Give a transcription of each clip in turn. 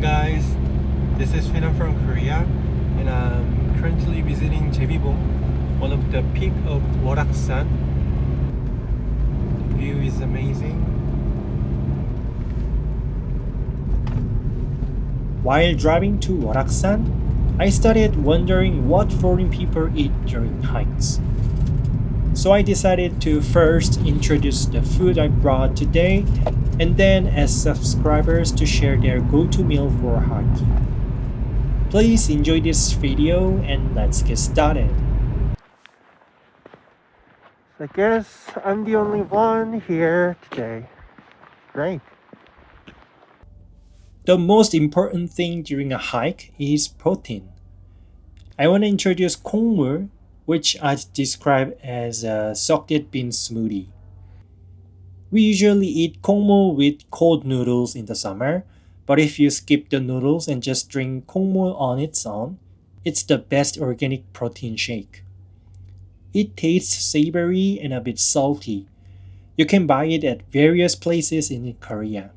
guys, this is Finn from Korea and I'm currently visiting Jaebibong, one of the peak of Woraksan. The view is amazing. While driving to Woraksan, I started wondering what foreign people eat during hikes. So I decided to first introduce the food I brought today and then ask subscribers to share their go-to meal for hiking. Please enjoy this video and let's get started. I guess I'm the only one here today. Great. The most important thing during a hike is protein. I want to introduce Kongmul, which I describe as a soaked bean smoothie. We usually eat Kongmul with cold noodles in the summer, but if you skip the noodles and just drink Kongmul on its own, it's the best organic protein shake. It tastes savory and a bit salty. You can buy it at various places in Korea.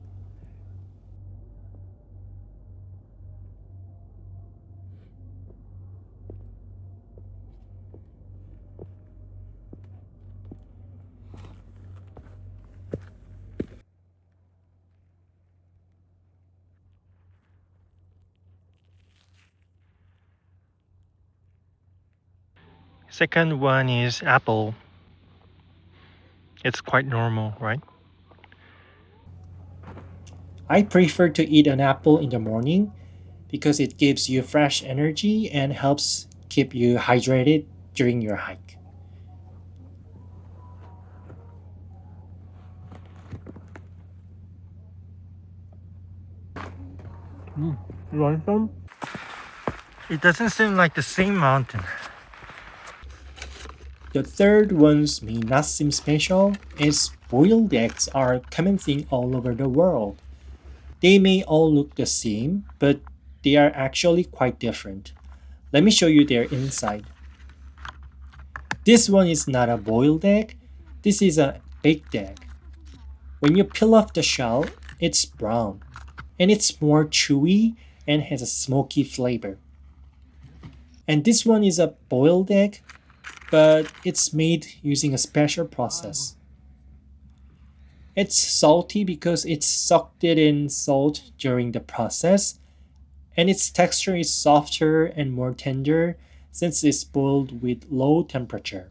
Second one is apple. It's quite normal, right? I prefer to eat an apple in the morning because it gives you fresh energy and helps keep you hydrated during your hike. You want some? It doesn't seem like the same mountain. The third one's may not seem special, as boiled eggs are a common thing all over the world. They may all look the same, but they are actually quite different. Let me show you their inside. This one is not a boiled egg, this is a baked egg. When you peel off the shell, it's brown, and it's more chewy and has a smoky flavor. And this one is a boiled egg, but it's made using a special process. It's salty because it's soaked in salt during the process, and its texture is softer and more tender since it's boiled with low temperature.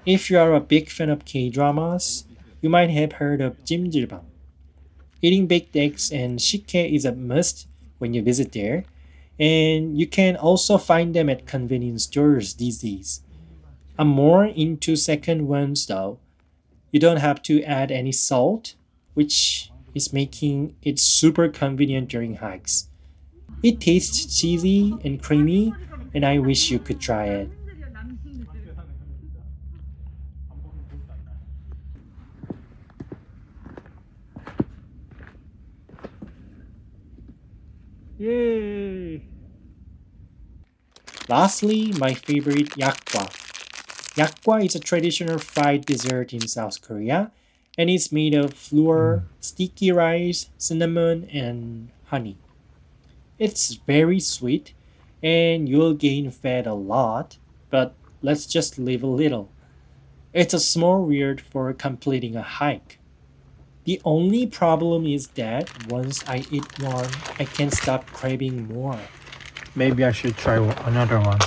If you are a big fan of K-dramas, you might have heard of Jimjilbang. Eating baked eggs and shike is a must when you visit there, and you can also find them at convenience stores these days. I'm more into second ones though. You don't have to add any salt, which is making it super convenient during hikes. It tastes cheesy and creamy, and I wish you could try it. Yay! Lastly, my favorite Yakgwa. Yakgwa is a traditional fried dessert in South Korea, and it's made of flour, sticky rice, cinnamon, and honey. It's very sweet, and you'll gain fat a lot, but let's just live a little. It's a small reward for completing a hike. The only problem is that once I eat one, I can't stop craving more. Maybe I should try another one.